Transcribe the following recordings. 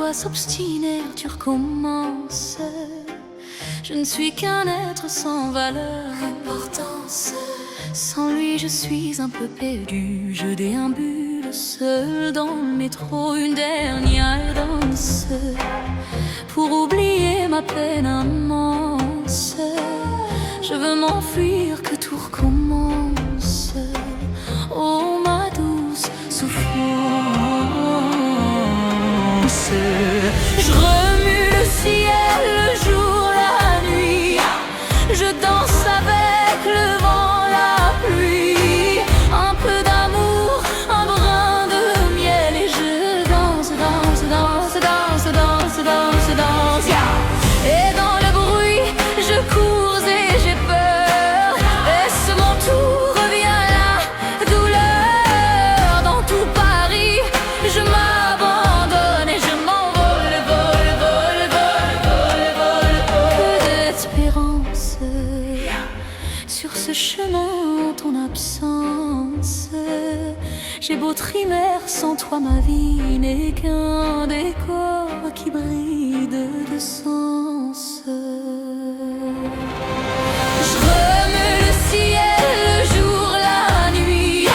pourquoi s'obstiner, tu recommences. Je ne suis qu'un être sans valeur, importance. Sans lui je suis un peu perdu, je déambule seul dans le métro, une dernière danse pour oublier ma peine immense. Je veux m'enfuir, que tout recommence. Oh ma douce souffrance, je remue le ciel, le jour, la nuit. Je danse avec le vent, la pluie. Un peu d'amour, un brin de miel. Et je danse, danse, danse, danse, danse, danse, danse, yeah. Et dans le bruit, je cours et j'ai peur. Est-ce mon tour, revient la douleur. Dans tout Paris, je m'abandonne et je m'envole, vole, vole, vole, vole, vole, vole. Que d'espérance sur ce chemin en ton absence. J'ai beau trimer, sans toi ma vie n'est qu'un décor qui brille de sens. Je remue le ciel, le jour, la nuit.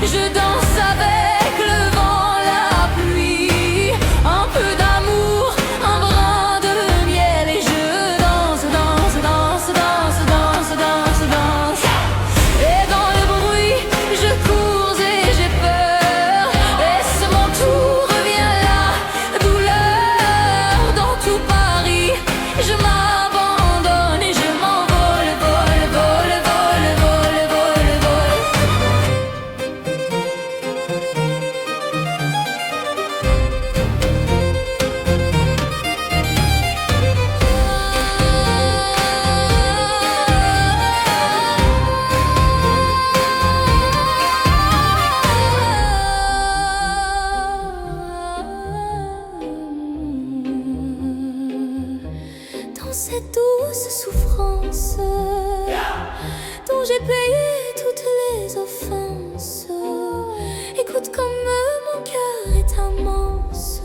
Je danse avec le vent, la pluie. Un peu d'amour, un brin de miel. Et je danse, danse, danse, danse, danse, danse, danse. Et dans le bruit, je cours et j'ai peur. Est-ce mon tour, revient la douleur. Dans tout Paris, je m'abandonne et je m'envole, vole, vole, vole, vole, vole, vole. Dans cette douce souffrance dont j'ai payé toutes les offenses, écoute comme mon cœur est immense.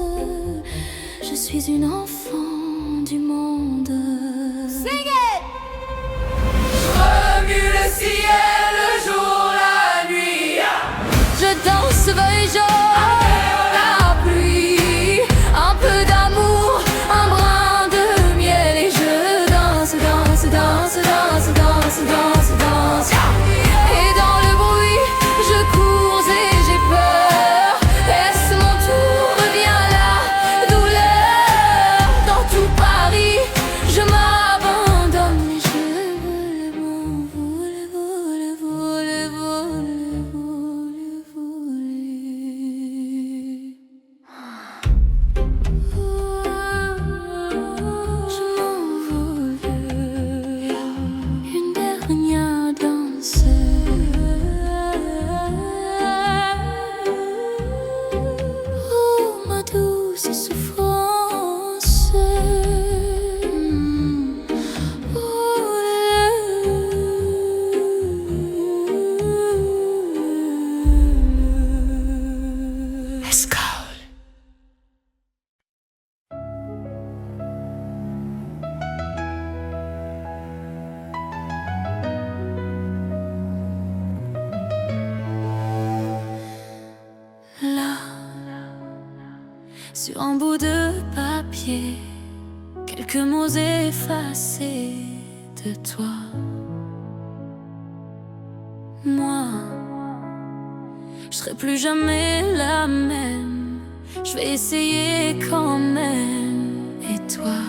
Je suis une enfant du monde. Sing it! Remue le ciel, le jour, la nuit. Je danse, feuille jaune, la pluie. Un peu d'amour, un brin de miel. Et je danse, danse, danse, danse, danse, danse, danse. Et dans le bruit, je cours et j'ai peur. Est-ce mon tour, revient la douleur. Dans tout Paris, je m'abandonne et je m'envole, vole, vole, vole, vole, vole. Je m'envole, une dernière danse. Oh ma douce souffrance. Let's go. Là, sur un bout de papier, quelques mots effacés de toi. Moi, je serai plus jamais la même. Je vais essayer quand même. Et toi?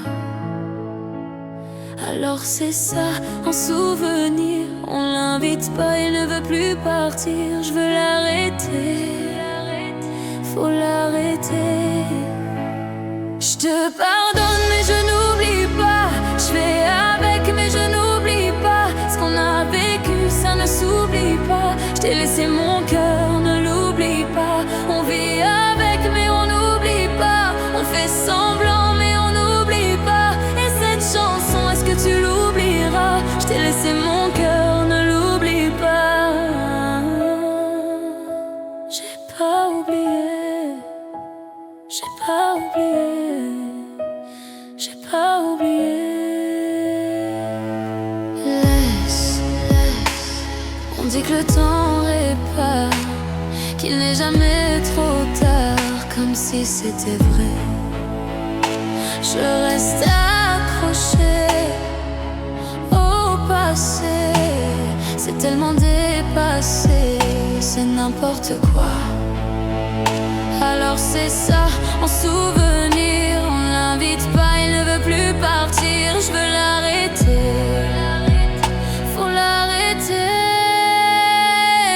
Alors c'est ça, en souvenir. On l'invite pas, il ne veut plus partir. Je veux l'arrêter, faut l'arrêter. Je te pardonne mais je n'oublie pas. Je fais avec mais je n'oublie pas. Ce qu'on a vécu ça ne s'oublie pas. Je t'ai laissé mon cœur, ne l'oublie pas. On vit avec mais on n'oublie pas. On fait semblant mais on n'oublie pas. Et cette chanson, est-ce que tu l'oublieras? Je t'ai laissé mon cœur, ne l'oublie pas. J'ai pas oublié, j'ai pas oublié. que le temps répare, qu'il n'est jamais trop tard, comme si c'était vrai. Je reste accrochée au passé, c'est tellement dépassé, c'est n'importe quoi. Alors c'est ça, en souvenir, on l'invite pas, il ne veut plus partir, je veux l'arrêter, faut l'arrêter.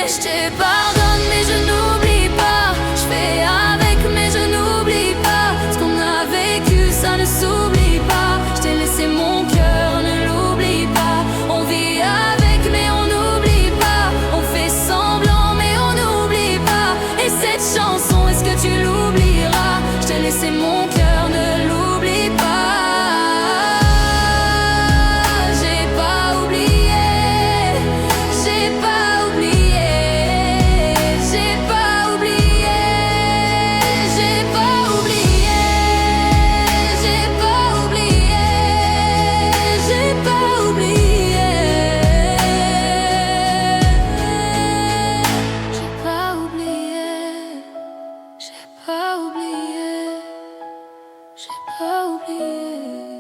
Je te pardonne mais je n'oublie pas, je fais avec mais je n'oublie pas, ce qu'on a vécu ça ne s'oublie pas, je t'ai laissé mon cœur, ne l'oublie pas, on vit avec mais on n'oublie pas, on fait semblant mais on n'oublie pas, et cette chanson est-ce que tu l'oublieras, je t'ai laissé mon cœur, ne l'oublie pas. J'ai pas oublié, j'ai pas oublié, j'ai pas oublié, j'ai pas oublié, j'ai pas oublié, j'ai pas oublié, j'ai pas oublié, j'ai pas oublié, j'ai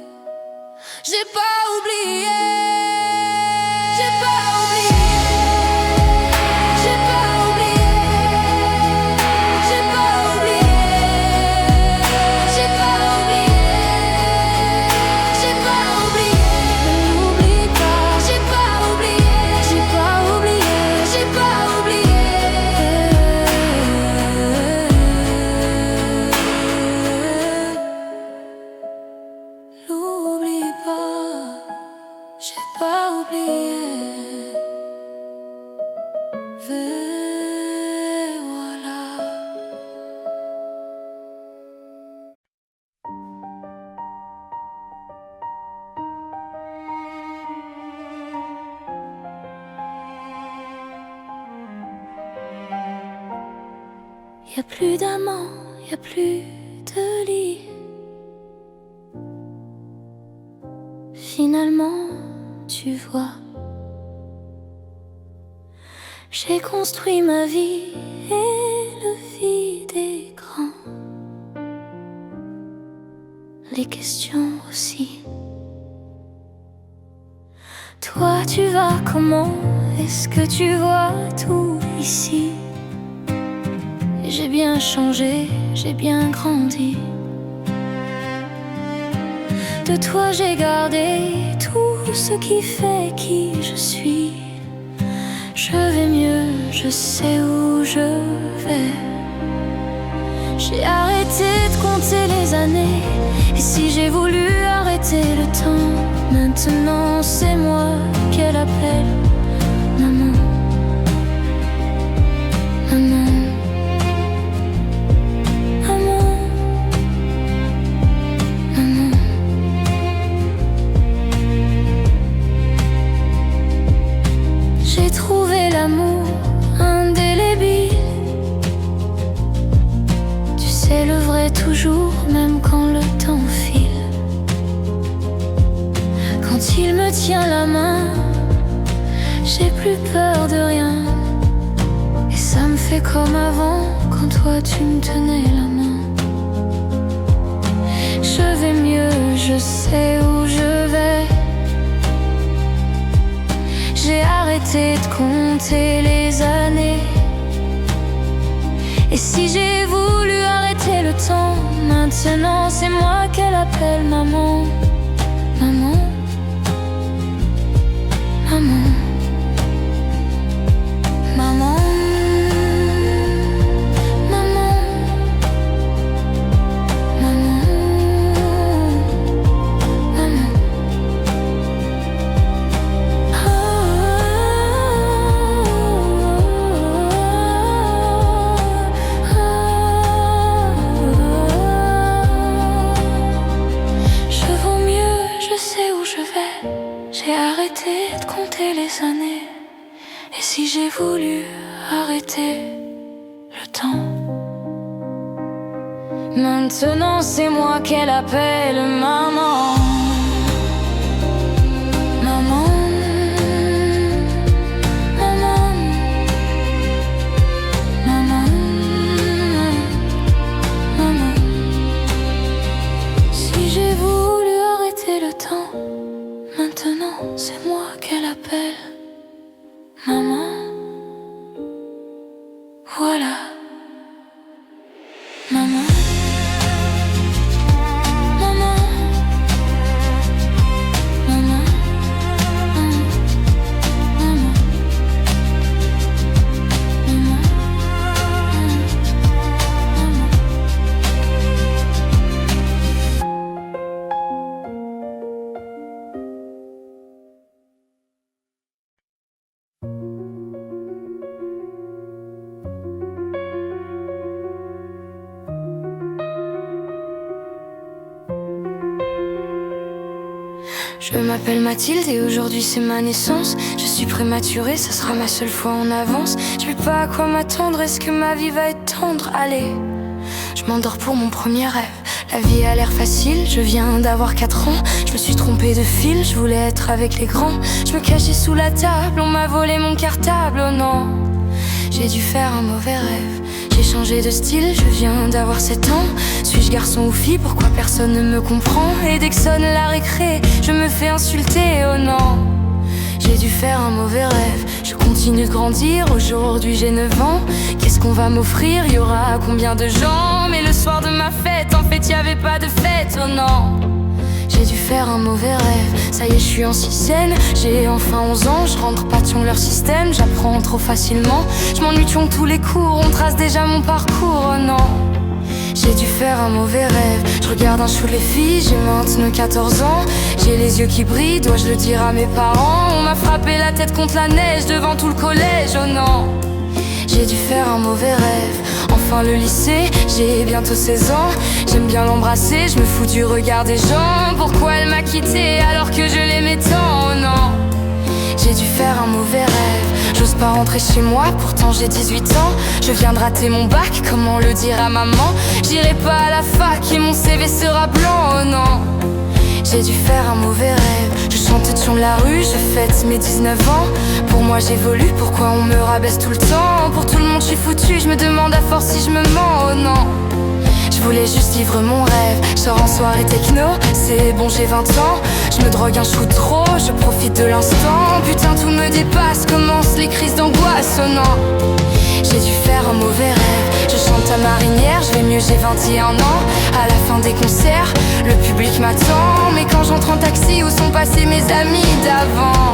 pas oublié, j'ai pas oublié, j'ai pas oublié, j'ai pas oublié, j'ai pas oublié, j'ai pas oublié, j'ai pas oublié, ne l'oublie pas, j'ai pas oublié, j'ai pas oublié, j'ai pas oublié. L'oublie pas, j'ai pas oublié. Et voilà. Y a plus d'amants, y a plus de lit. Finalement, tu vois, j'ai construit ma vie et le vide est grand. Les questions aussi. Toi, tu vas comment? Est-ce que tu vois tout ici? J'ai bien changé, j'ai bien grandi. De toi j'ai gardé tout ce qui fait qui je suis. Je vais mieux, je sais où je vais. J'ai arrêté de compter les années, et si j'ai voulu arrêter le temps, maintenant c'est moi qu'elle appelle maman. Maman. J'ai trouvé l'amour indélébile. Tu sais le vrai toujours, même quand le temps file. Quand il me tient la main, j'ai plus peur de rien. Et ça me fait comme avant, quand toi tu me tenais la main. Je vais mieux, je sais où je vais. J'ai arrêté de compter les années. Et si j'ai voulu arrêter le temps, maintenant c'est moi qu'elle appelle maman. Maman. Maman. Maman. J'ai arrêté de compter les années. Et si j'ai voulu arrêter le temps, maintenant c'est moi qu'elle appelle maman. Maman. Maman. m'appelle maman. Voilà, maman. Maman. Maman. Maman. Maman. Je m'appelle Mathilde et aujourd'hui c'est ma naissance. Je suis prématurée, ça sera ma seule fois en avance. Je sais pas à quoi m'attendre, est-ce que ma vie va être tendre? Allez, je m'endors pour mon premier rêve. La vie a l'air facile, je viens d'avoir 4 ans. Je me suis trompée de fil, je voulais être avec les grands. Je me cachais sous la table, on m'a volé mon cartable, oh non. J'ai dû faire un mauvais rêve. J'ai changé de style, je viens d'avoir 7 ans. Suis-je garçon ou fille, pourquoi personne ne me comprend? Et dès que sonne la récré, je me fais insulter, oh non. J'ai dû faire un mauvais rêve, je continue de grandir, aujourd'hui j'ai 9 ans. Qu'est-ce qu'on va m'offrir, y aura combien de gens? Mais le soir de ma fête, en fait y'avait pas de fête, oh non. J'ai dû faire un mauvais rêve, ça y est je suis en sixième. J'ai enfin 11 ans, je rentre pas sur leur système. J'apprends trop facilement, je m'ennuie de tous les cours. On trace déjà mon parcours, oh non. J'ai dû faire un mauvais rêve, je regarde un show les filles, j'ai maintenant 14 ans. J'ai les yeux qui brillent, dois-je le dire à mes parents? On m'a frappé la tête contre la neige devant tout le collège, oh non. J'ai dû faire un mauvais rêve, enfin le lycée, j'ai bientôt 16 ans. J'aime bien l'embrasser, je me fous du regard des gens. Pourquoi elle m'a quitté alors que je l'aimais tant, oh non. J'ai dû faire un mauvais rêve, j'ose pas rentrer chez moi, pourtant j'ai 18 ans. Je viens de rater mon bac, comment le dire à maman? J'irai pas à la fac et mon CV sera blanc, oh non. J'ai dû faire un mauvais rêve, je chante sur la rue, je fête mes 19 ans. Pour moi j'évolue, pourquoi on me rabaisse tout le temps? Pour tout le monde je suis foutu, je me demande à force si je me mens, oh non. Je voulais juste vivre mon rêve, je sors en soirée techno, c'est bon j'ai 20 ans. Je me drogue un chou trop, je profite de l'instant. Putain tout me dépasse, commencent les crises d'angoisse, oh non. J'ai dû faire un mauvais rêve, je chante à Marinière, je vais mieux, j'ai 21 ans. À la fin des concerts, le public m'attend. Mais quand j'entre en taxi, où sont passés mes amis d'avant?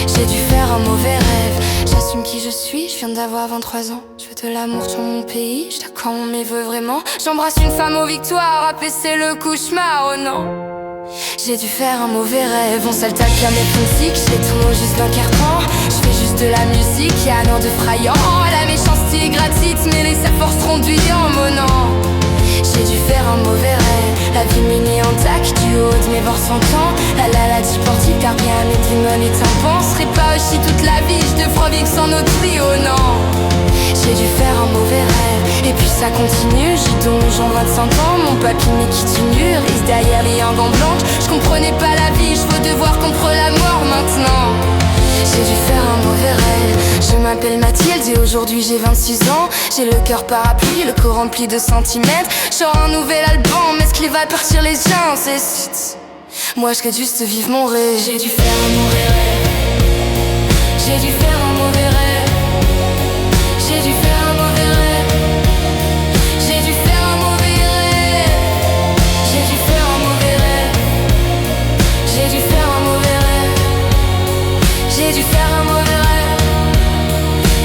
J'ai dû faire un mauvais rêve, j'assume qui je suis, je viens d'avoir 23 ans. Je veux de l'amour sur mon pays, je t'accorde quand on m'y veut vraiment. J'embrasse une femme aux victoires, apaiser le cauchemar, oh non. J'ai dû faire un mauvais rêve, on s'attaque à mes physiques, j'ai tout juste d'un carton. Je fais juste de la musique, y'a un an de frayant. La méchanceté est gratuite, mais les sa force ronduillant, oh non. J'ai dû faire un mauvais rêve, la vie m'est en tac, du haut de mes bords 100 ans. La sportive, car bien mes démons et tympans. Serait pas aussi toute la vie, je devrais vivre sans notre vie, oh non. J'ai dû faire un mauvais rêve, et puis ça continue, j'ai donc j'en 25 ans. Mon papy mais qui tue, risque derrière les dents blanches. Je comprenais pas la vie, je veux devoir contre la mort maintenant. J'ai dû faire un mauvais rêve, je m'appelle Mathilde et aujourd'hui j'ai 26 ans. J'ai le cœur parapluie, le corps rempli de centimètres. Genre un nouvel album, est-ce qu'il va partir les gens? C'est... Moi je souhaite juste vivre mon rêve. J'ai dû faire un mauvais rêve, j'ai dû faire un mauvais rêve. J'ai dû faire un mauvais rêve, j'ai dû faire un mauvais rêve. J'ai dû faire un mauvais rêve, j'ai dû faire un mauvais rêve. J'ai dû faire un mauvais rêve,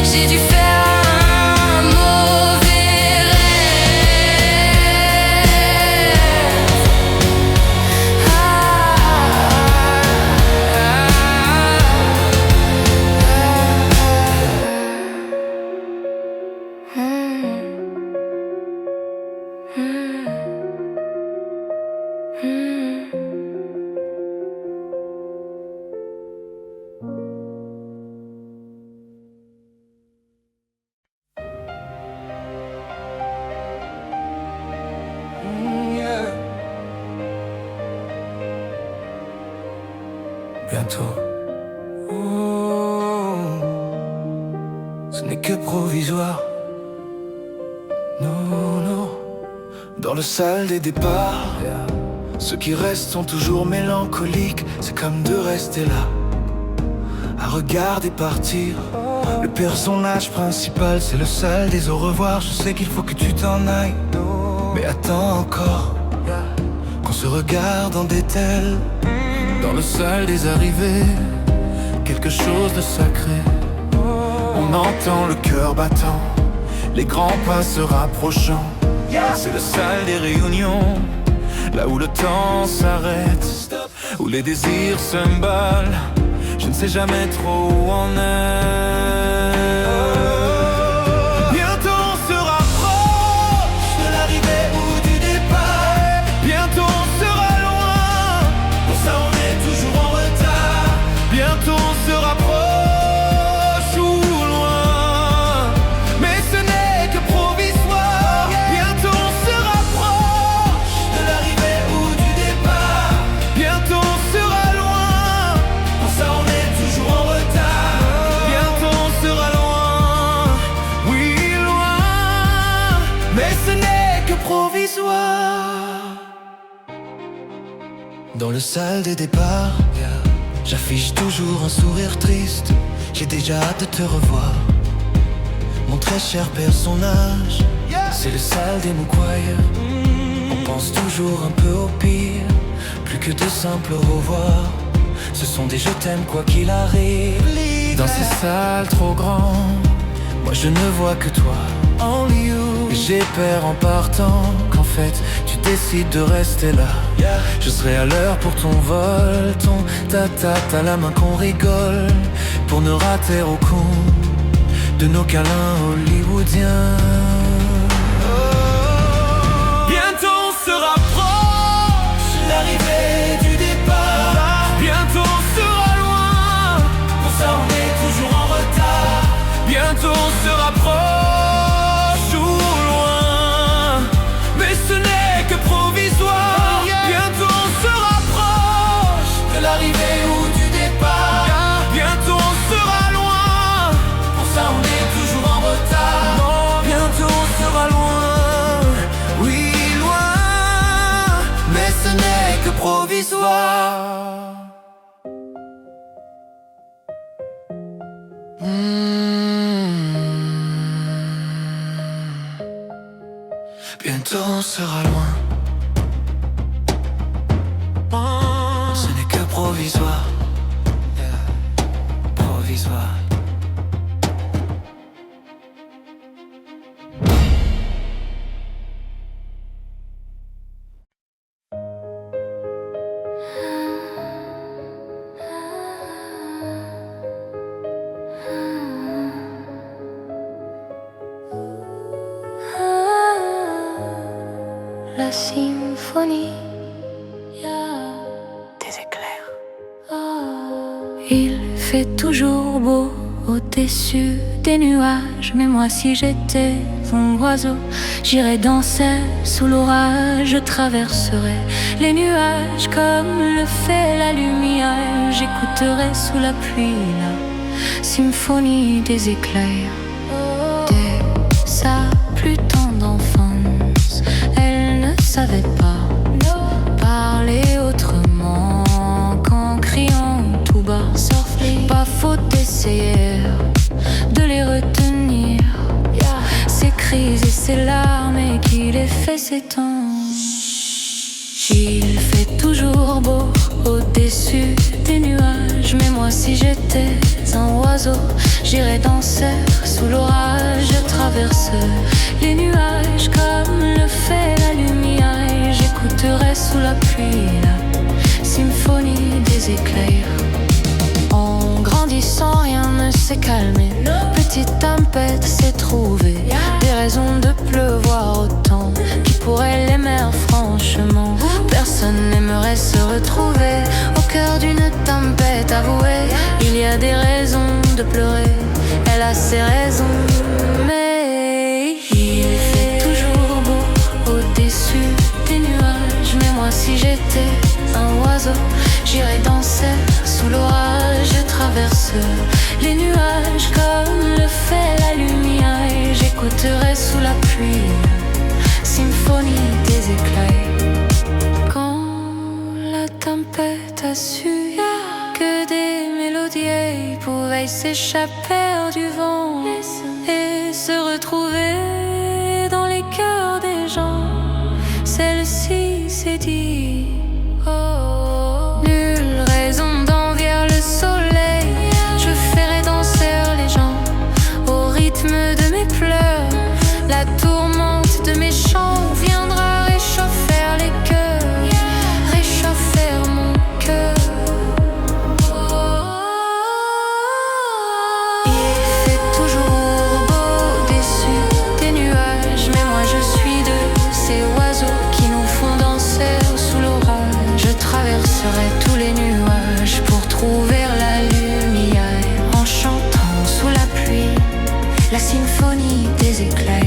j'ai dû faire un mauvais rêve. Bientôt. Oh, ce n'est que provisoire. Non, non. Dans le salle des départs, ceux qui restent sont toujours mélancoliques. C'est comme de rester là, à regarder partir. Le personnage principal, c'est le seul des au revoir. Je sais qu'il faut que tu t'en ailles, mais attends encore qu'on se regarde en détail. Dans le salle des arrivées, quelque chose de sacré. On entend le cœur battant, les grands pas se rapprochant. C'est le salle des réunions, là où le temps s'arrête, où les désirs s'emballent. Je ne sais jamais trop où on est. Bientôt on se rapproche de l'arrivée ou du départ. Bientôt on sera loin, pour ça on est toujours en retard. Bientôt on se rapproche ou loin, mais ce n'est que provisoire. Bientôt on se rapproche de l'arrivée ou du départ. Bientôt on sera loin, pour ça on est toujours en retard. Bientôt on sera loin, oui loin, mais ce n'est que provisoire. Dans le salle des départs, j'affiche toujours un sourire triste. J'ai déjà hâte de te revoir, mon très cher personnage. C'est le salle des Moukwaya. On pense toujours un peu au pire, plus que de simples au revoir. Ce sont des je t'aime quoi qu'il arrive. Dans ces salles trop grandes, moi je ne vois que toi, only you. Et j'ai peur en partant qu'en fait tu décides de rester là. Je serai à l'heure pour ton vol, ton ta-ta-ta, la main qu'on rigole, pour ne rater aucun de nos câlins hollywoodiens. Bientôt on se rapproche de l'arrivée du départ. Bientôt on sera loin, pour ça on est toujours en retard. Bientôt on se rapproche ou loin, mais ce n'est que provisoire. Bientôt on se rapproche de l'arrivée ou du départ. Bientôt on sera loin, pour ça on est toujours en retard. Bientôt on sera loin, oui loin, mais ce n'est que provisoire. Bientôt on sera loin, ce n'est que provisoire, provisoire. La symphonie des éclairs. Il fait toujours beau au-dessus des nuages, mais moi si j'étais un oiseau, j'irais danser sous l'orage. Je traverserais les nuages comme le fait la lumière. J'écouterais sous la pluie la symphonie des éclairs. Dès sa plus tendre enfance, elle ne savait pas parler autrement qu'en criant tout bas. Pas faute d'essayer de les retenir, ses cris et ses larmes, et qui les fait s'étendre. Il fait toujours beau au-dessus des nuages, mais moi si j'étais un oiseau, j'irais danser sous l'orage. Je traverse les nuages comme le fait la lumière, et j'écouterais sous la pluie la symphonie des éclairs. En grandissant, rien ne s'est calmé. Petite tempête s'est trouvée, des raisons de pleuvoir autant. Qui pourrait l'aimer franchement? Personne n'aimerait se retrouver au cœur d'une tempête avouée. Il y a des raisons de pleurer, elle a ses raisons, mais il fait toujours beau au-dessus des nuages. Mais moi si j'étais un oiseau, j'irais danser sous l'orage. Je traverse les nuages comme le fait la lumière, et j'écouterais sous la pluie symphonie des éclairs. Quand la tempête a su que des mélodies vieilles pouvaient s'échapper du vent et se retrouver dans les cœurs des gens. Celle-ci s'est dit, oh, nulle raison d'envier le soleil. Je ferai danser les gens au rythme de mes pleurs. La tourmente de mes chants viendra réchauffer les cœurs, réchauffer mon cœur. Il fait toujours beau dessus des nuages, mais moi je suis de ces oiseaux qui nous font danser sous l'orage. Je traverserai tous les nuages pour trouver la lumière, en chantant sous la pluie la symphonie des éclairs.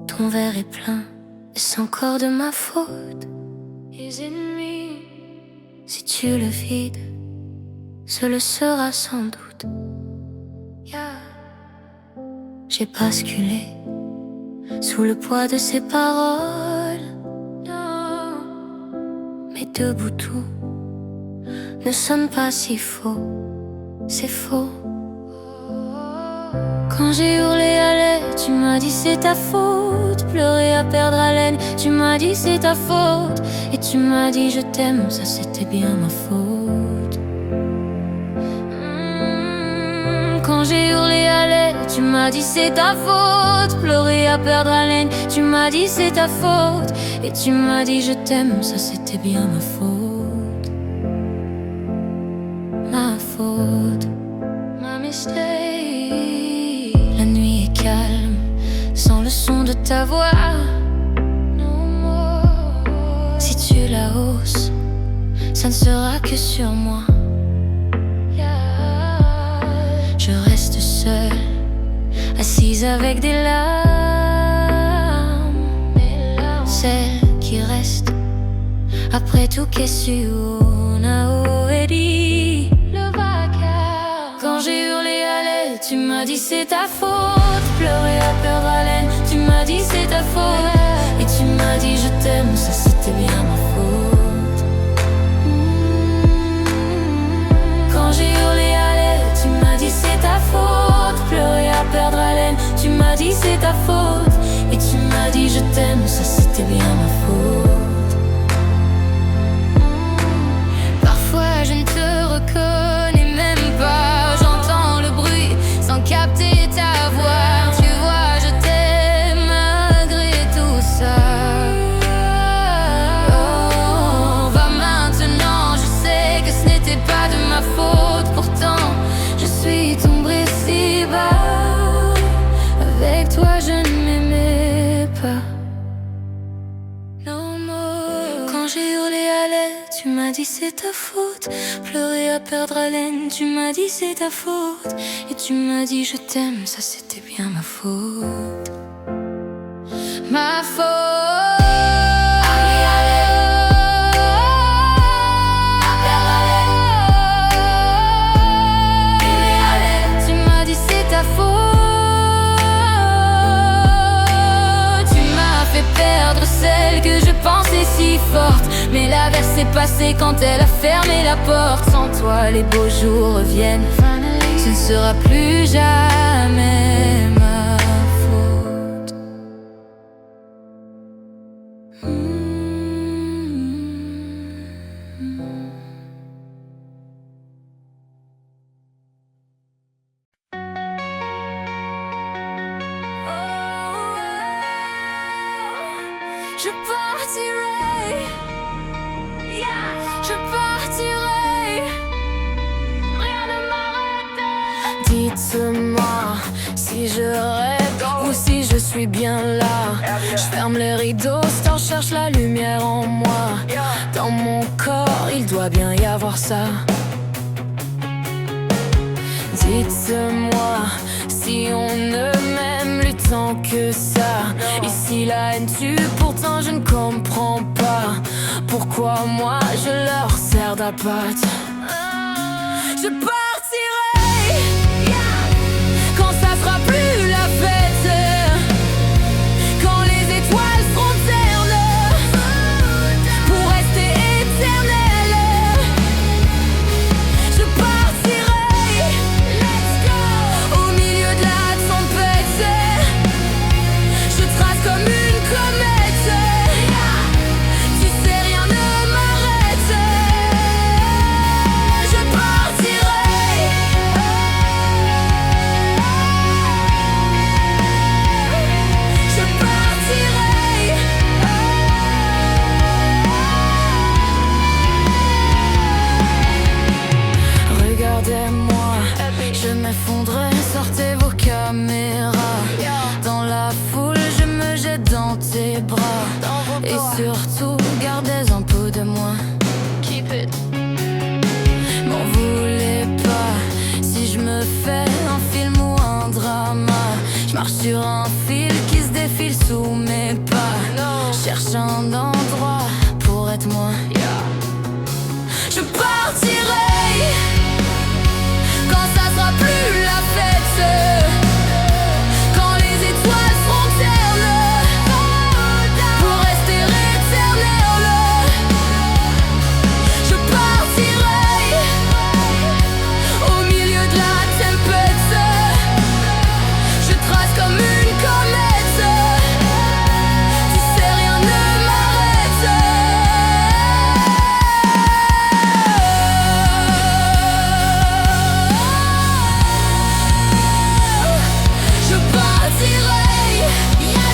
Ton verre est plein, est-ce encore de ma faute? Is it me? Si tu le vides, ce le sera sans doute. Yeah. J'ai basculé sous le poids de ces paroles. Non. Mais debout tout ne sonne pas si faux, c'est faux. Quand j'ai hurlé à l'aide, tu m'as dit c'est ta faute. Pleurer à perdre haleine, tu m'as dit c'est ta faute. Et tu m'as dit je t'aime, ça c'était bien ma faute. Quand j'ai hurlé à l'aide, tu m'as dit c'est ta faute. Pleurer à perdre haleine, tu m'as dit c'est ta faute. Et tu m'as dit je t'aime, ça c'était bien ma faute. Ma faute, ma mistake. La nuit est calme, sans le son de ta voix. Si tu la hausses, ça ne sera que sur moi. Je reste seule, assise avec des larmes. Celles qui restent après tout qu'est su Nao et dit le vacarme. Quand j'ai hurlé à l'aide, tu m'as dit c'est ta faute. Pleurer à perdre haleine, tu m'as dit c'est ta faute. Et tu m'as dit je t'aime, ça c'était bien ma faute. Quand j'ai hurlé à l'aide, tu m'as dit c'est ta faute. Pleurer à perdre haleine, tu m'as dit c'est ta faute. Et tu m'as dit je t'aime, ça c'était bien ma faute. Parfois je ne te reconnais même pas. J'entends le bruit sans capter ta voix. Tu vois je t'aime malgré tout ça. Oh, va maintenant, je sais que ce n'était pas de ma faute. Pourtant je suis tombée si bas. Avec toi je ne m'aimais pas. No more. Quand j'ai hurlé à l'aide, tu m'as dit c'est ta faute. Pleurer à perdre haleine, tu m'as dit c'est ta faute. Et tu m'as dit je t'aime, ça c'était bien ma faute. Ma faute. Tu m'as dit c'est ta faute. Tu m'as fait perdre celle que je pensais si forte. Mais l'averse s'est passée quand elle a fermé la porte. Sans toi les beaux jours reviennent. Ce ne sera plus jamais ma faute. Je partirai, je partirai, rien ne m'arrête. Dites-moi si je rêve ou si je suis bien là. Je ferme les rideaux, Star cherche la lumière en moi. Dans mon corps, il doit bien y avoir ça. Dites-moi si on ne m'aime plus tant que ça. Ici la haine tue, pourtant je ne comprends pas pourquoi moi je leur sers d'appât. Je partirai quand ça sera plus la fête, quand les étoiles seront ternes pour rester éternelles. Je partirai au milieu de la tempête. Je trace comme une comète. Tu sais, rien ne m'arrête. Je partirai. Je partirai. Regardez-moi, je m'effondrerai, sortez vos caméras. Dans la foule, je me jette dans tes bras. Et surtout, gardez un peu de moi. Keep it. M'en voulez pas si je me fais un film ou un drama. Je marche sur un fil qui se défile sous mes pas. Cherche un endroit pour être moi. Je partirai quand ça sera plus la fête, quand les étoiles seront ternes pour rester éternelles. Je partirai au milieu de la tempête. Je trace comme une comète. Tu sais, rien ne m'arrête. Je partirai,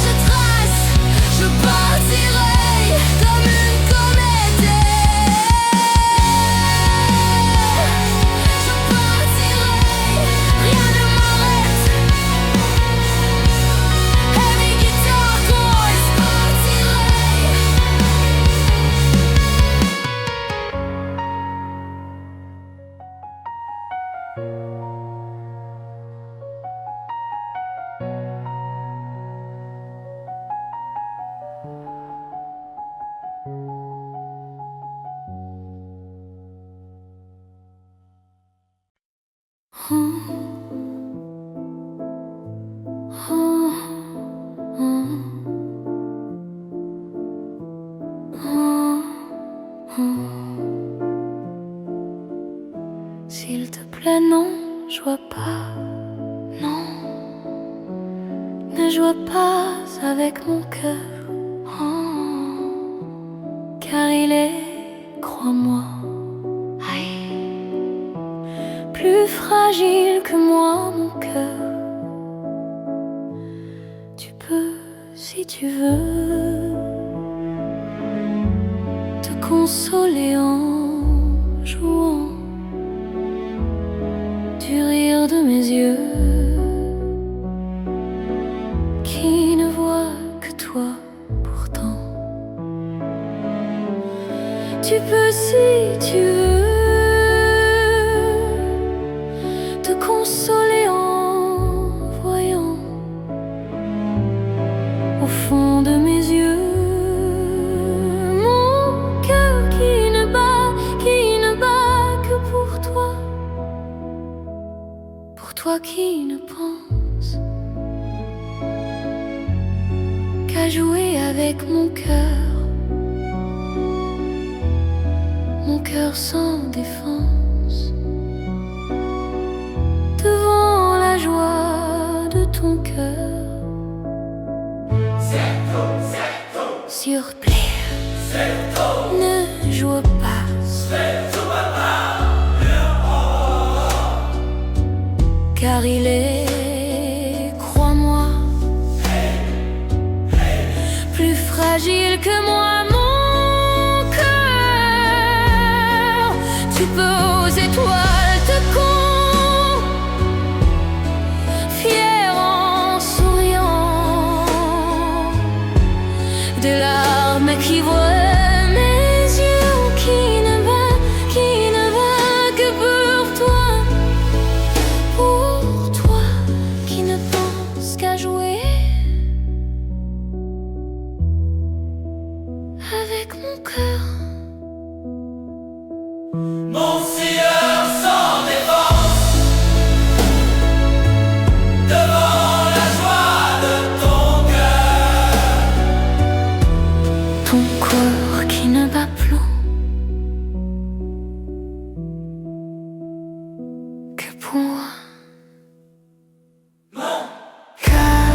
je trace. Je partirai comme une comète. Je partirai, rien ne m'arrête. Heavy guitar chords, partirai. S'il te plaît, non, joue pas, non, ne joue pas avec mon cœur, car il est, crois-moi, plus fragile que moi, mon cœur. Tu peux, si tu veux, te consoler en jouant du rire de mes yeux qui ne voient que toi pourtant. Tu peux, si tu veux, te consoler en voyant au fond de mes yeux mon cœur qui ne bat que pour toi. Pour toi qui ne pense qu'à jouer avec mon cœur sans défense, devant la joie de ton cœur. S'il te plaît, ne joue pas, car il est, crois-moi, plus fragile que moi, mon cœur. Tu peux aux étoiles te confier en quoi mon cœur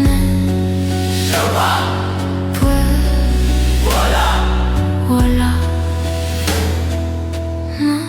ne peut. Voilà. Non.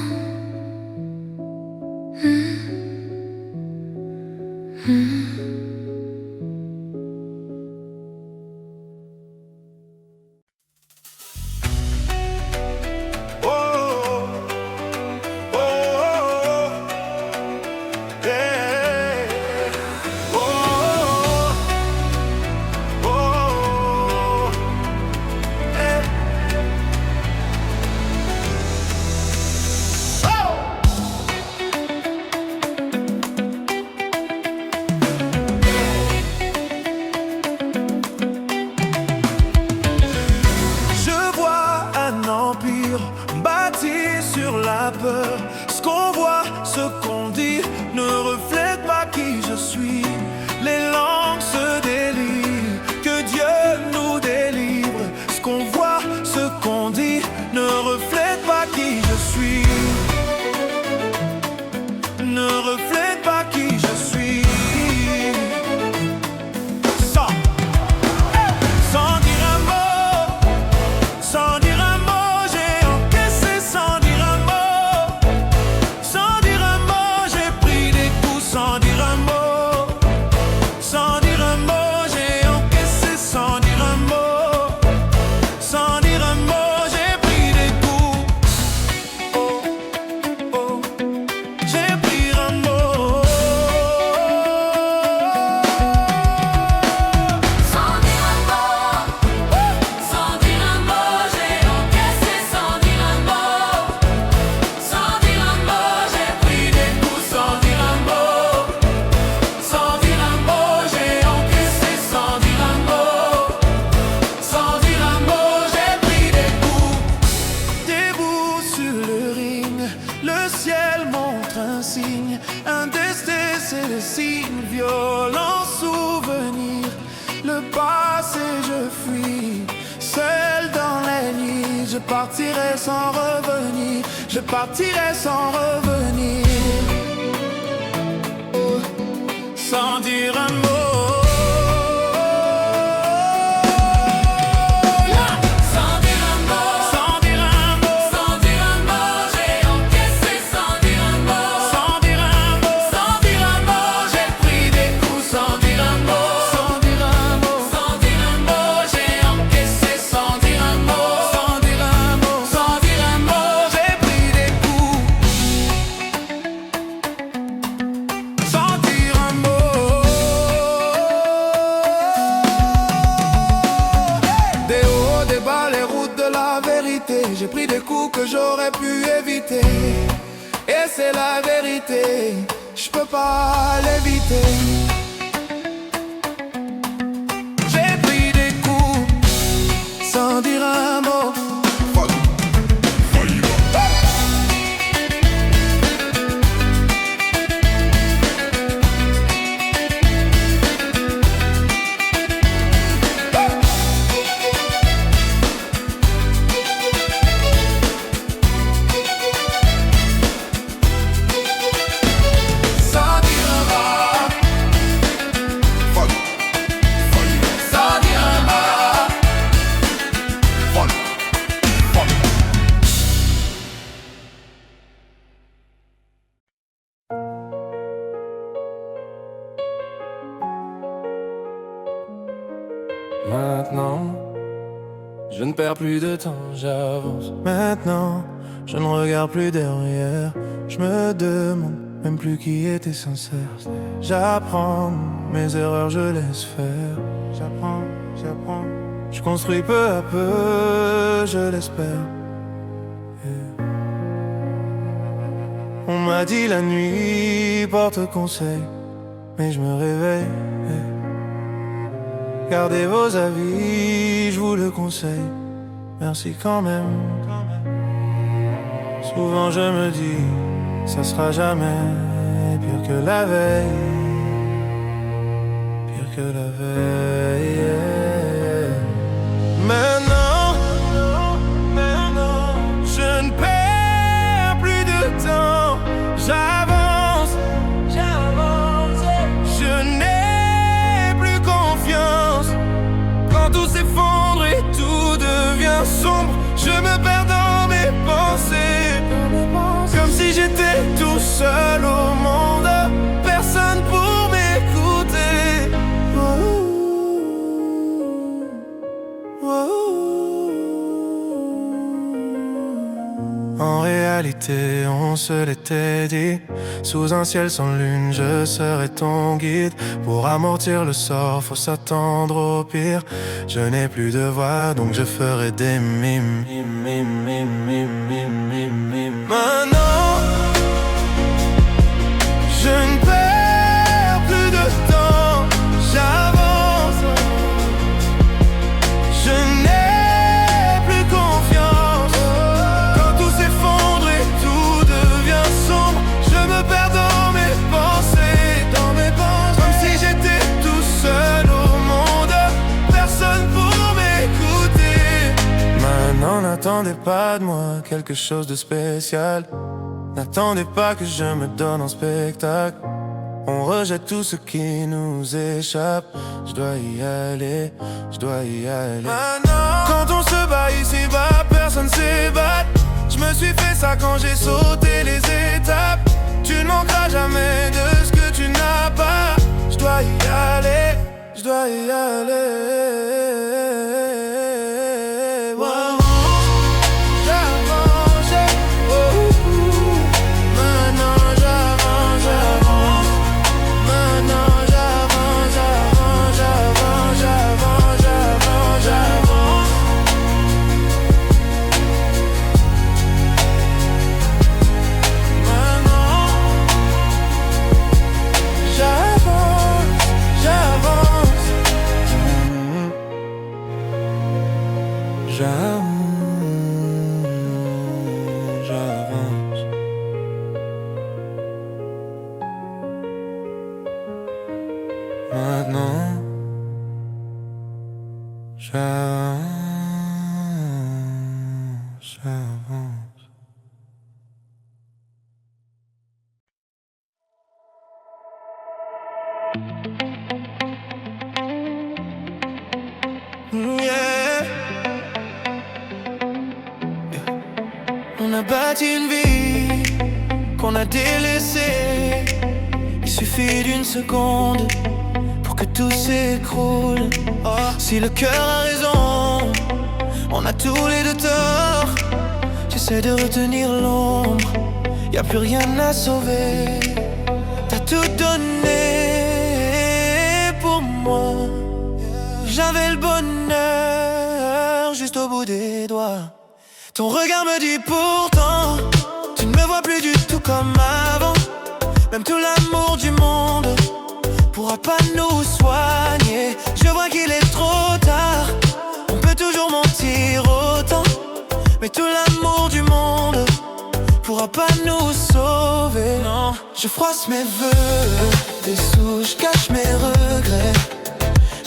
Ce qu'on voit, ce qu'on dit ne reflète pas qui je suis. Les langues se délient, que Dieu nous délivre. Ce qu'on voit, ce qu'on dit ne reflète pas qui je suis. Ne reflète pas qui je suis. Sans dire un mot, sans dire un mot, j'ai encaissé sans dire un mot. Sans dire un mot, j'ai pris des coups sans dire un mot. Sans dire un mot, j'ai encaissé sans dire un mot. Sans dire un mot, j'ai pris des coups. Oh, oh, j'ai pris un mot. Sans dire un mot, sans dire un mot, j'ai encaissé sans dire un mot. Sans dire un mot, j'ai pris des coups sans dire un mot. Sans dire un mot, j'ai encaissé sans dire un mot. Sans dire un mot, j'ai pris des coups. Debout sur le ring, le ciel montre un signe. Un destin, c'est le signe, violent souvenir. Le passé, je fuis, seul dans les nuits. Je partirai sans revenir, je partirai sans revenir. Oh, sans dire un mot. Sans dire un mot, Sans dire un mot, sans dire un mot, j'ai encaissé sans dire un mot. sans dire un mot, Sans dire un mot, j'ai pris des coups sans dire un mot. sans dire un mot, Sans dire un mot, j'ai encaissé sans dire un mot. sans dire un mot, Sans dire un mot, j'ai pris des coups. Sans dire un mot. Des hauts, des bas, les routes de la vérité. J'ai pris des coups que j'aurais pu éviter. Et c'est la vérité, je peux pas l'éviter. J'ai pris des coups sans dire un mot. Sans dire un mot, sans dire un mot. Maintenant, je ne perds plus de temps, j'avance. Maintenant, je ne regarde plus derrière. Je me demande même plus qui était sincère. J'apprends mes erreurs, je laisse faire. J'apprends. Je construis peu à peu, je l'espère. Yeah. On m'a dit la nuit porte conseil, mais je me réveille. Yeah. Gardez vos avis, je vous le conseille. Merci quand même. Souvent je me dis, ça sera jamais pire que la veille. Pire que la veille. Maintenant, je ne perds plus de temps. seul au monde, personne pour m'écouter. En réalité, on se l'était dit, sous un ciel sans lune, je serai ton guide. Pour amortir le sort, faut s'attendre au pire. Je n'ai plus de voix, donc je ferai des mimes. Maintenant, je ne perds plus de temps, j'avance. Je n'ai plus confiance. Quand tout s'effondre et tout devient sombre, je me perds dans mes pensées, comme si j'étais tout seul au monde, personne pour m'écouter. Maintenant, n'attendez pas de moi quelque chose de spécial. N'attendez pas que je me donne en spectacle. On rejette tout ce qui nous échappe. Je dois y aller, je dois y aller. Maintenant, quand on se bat ici bas, personne s'ébat. Je me suis fait ça quand j'ai sauté les étapes. Tu ne manqueras jamais de ce que tu n'as pas. Je dois y aller, je dois y aller. Wow. J'avance. Maintenant, j'avance, j'avance. Yeah. On a bâti une vie qu'on a délaissée. Il suffit d'une seconde pour que tout s'écroule. Oh. Si le cœur a raison, on a tous les deux tort. J'essaie de retenir l'ombre, y'a plus rien à sauver. T'as tout donné pour moi. J'avais le bonheur juste au bout des doigts. Ton regard me dit pourtant, tu ne me vois plus du tout comme avant. Même tout l'amour du monde pourra pas nous soigner. Je vois qu'il est trop tard, on peut toujours mentir autant. Mais tout l'amour du monde pourra pas nous sauver. Non, je froisse mes vœux, des sous, je cache mes regrets.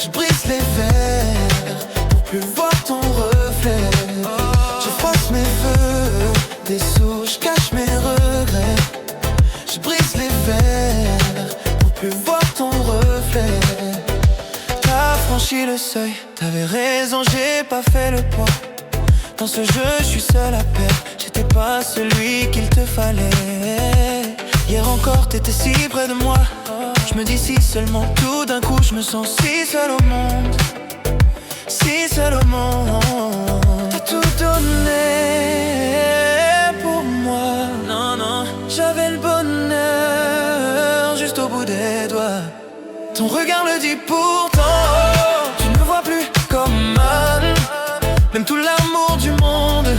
Je brise les verres pour plus voir ton reflet. Je froisse mes vœux, des sous, je cache mes regrets. Je brise les verres pour plus voir ton reflet. T'as franchi le seuil, t'avais raison, j'ai pas fait le poids. Dans ce jeu, je suis seul à perdre, j'étais pas celui qu'il te fallait. Hier encore, t'étais si près de moi. Je me dis si seulement, tout d'un coup, je me sens si seul au monde. Si seul au monde. T'as tout donné pour moi. Non, non, j'avais le bonheur juste au bout des doigts. Ton regard le dit pourtant, tu ne me vois plus comme mal. Même tout l'amour du monde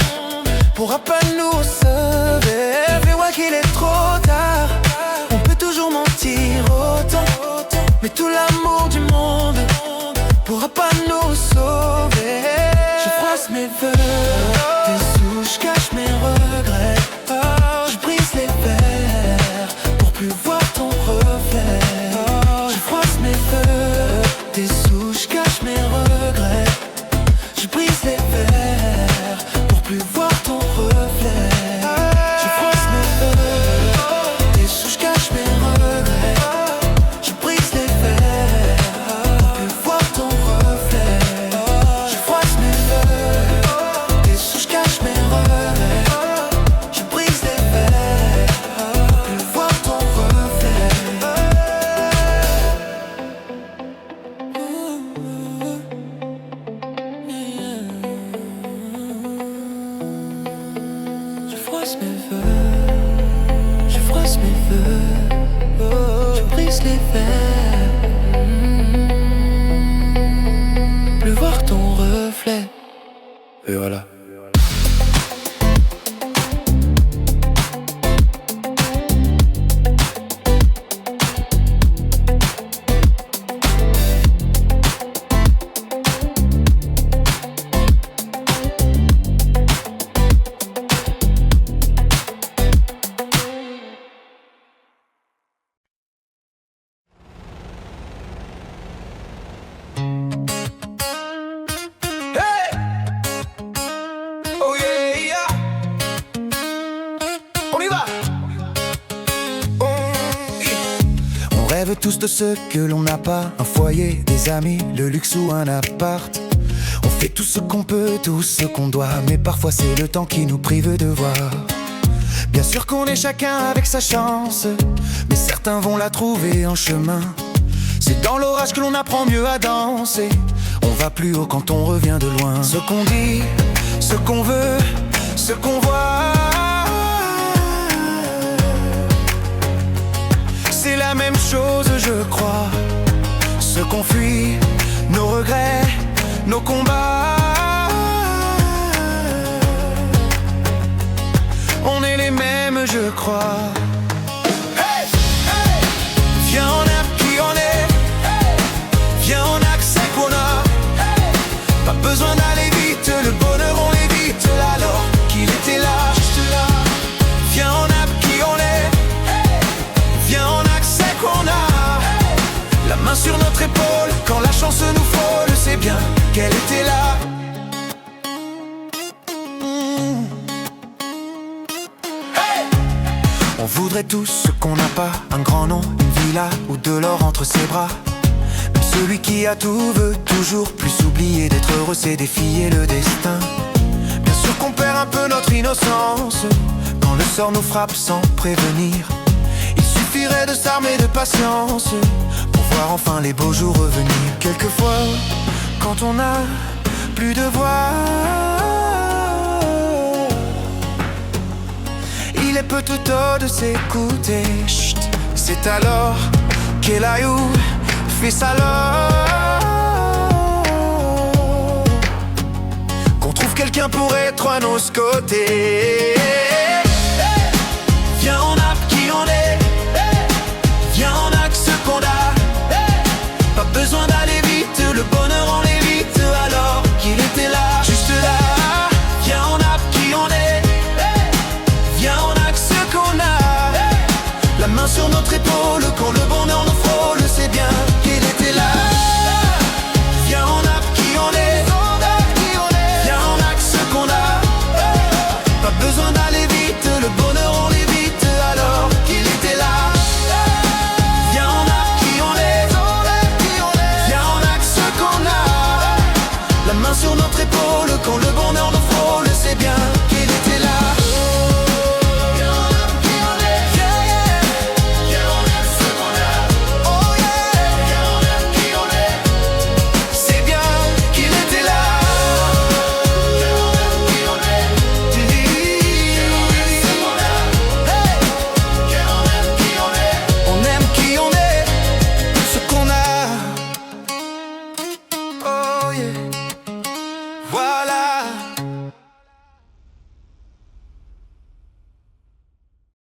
pourra pas nous sauver. Mais ouais qu'il est trop tard, on peut toujours mentir autant. Mais tout l'amour du monde pourra pas nous sauver. Je froisse mes vœux, des sous, je cache mes regrets. Je brise les verres pour plus voir ton reflet. Je froisse mes vœux, des sous, je cache mes regrets. Je brise les verres pour plus voir ton reflet. veux, je froisse mes vœux, je brise les verres, plus voir ton reflet. Et voilà. On rêve tous de ce que l'on n'a pas, un foyer, des amis, le luxe ou un appart. On fait tout ce qu'on peut, tout ce qu'on doit, mais parfois c'est le temps qui nous prive de voir. Bien sûr qu'on est chacun avec sa chance, mais certains vont la trouver en chemin. C'est dans l'orage que l'on apprend mieux à danser. On va plus haut quand on revient de loin. Ce qu'on dit, ce qu'on veut, ce qu'on voit, c'est la même chose, je crois. Ce qu'on fuit, nos regrets, nos combats, on est les mêmes, je crois. Hey, hey. Viens, on aime qui on est. Hey. Viens, on accepte qu'on a. Hey. Pas besoin d'aller vite, le bonheur on l'évite. Alors qu'il était là, juste là. Viens, on aime qui on est. Hey. Viens, on accepte qu'on a. Hey. La main sur notre épaule, quand la chance nous frôle, c'est bien qu'elle était là. On voudrait tous ce qu'on n'a pas, un grand nom, une villa ou de l'or entre ses bras. Même celui qui a tout veut toujours plus oublier d'être heureux, c'est défier le destin. Bien sûr qu'on perd un peu notre innocence quand le sort nous frappe sans prévenir. Il suffirait de s'armer de patience pour voir enfin les beaux jours revenir. Quelquefois, quand on n'a plus de voix, il est peu tout tôt de s'écouter. Chut, c'est alors qu'Elayou fait sa love, qu'on trouve quelqu'un pour être à nos côtés. Viens, on a qui on est. Viens, on a que ce qu'on a. Pas besoin d'aller vite, le bonheur on l'évite. Alors qu'il était là, juste là. Viens, on a qui on est. Viens, on a que ce qu'on a. La main sur notre épaule, quand le bonheur nous frôle, c'est bien qu'il était là. Viens, on a qui on est. Viens, on a que ce qu'on a. Pas besoin d'aller vite, le bonheur on l'évite. Alors qu'il était là. Viens, on a qui on est. Viens, on a que ce qu'on a. La main sur notre épaule, quand le bonheur nous frôle, c'est bien qu'il était là.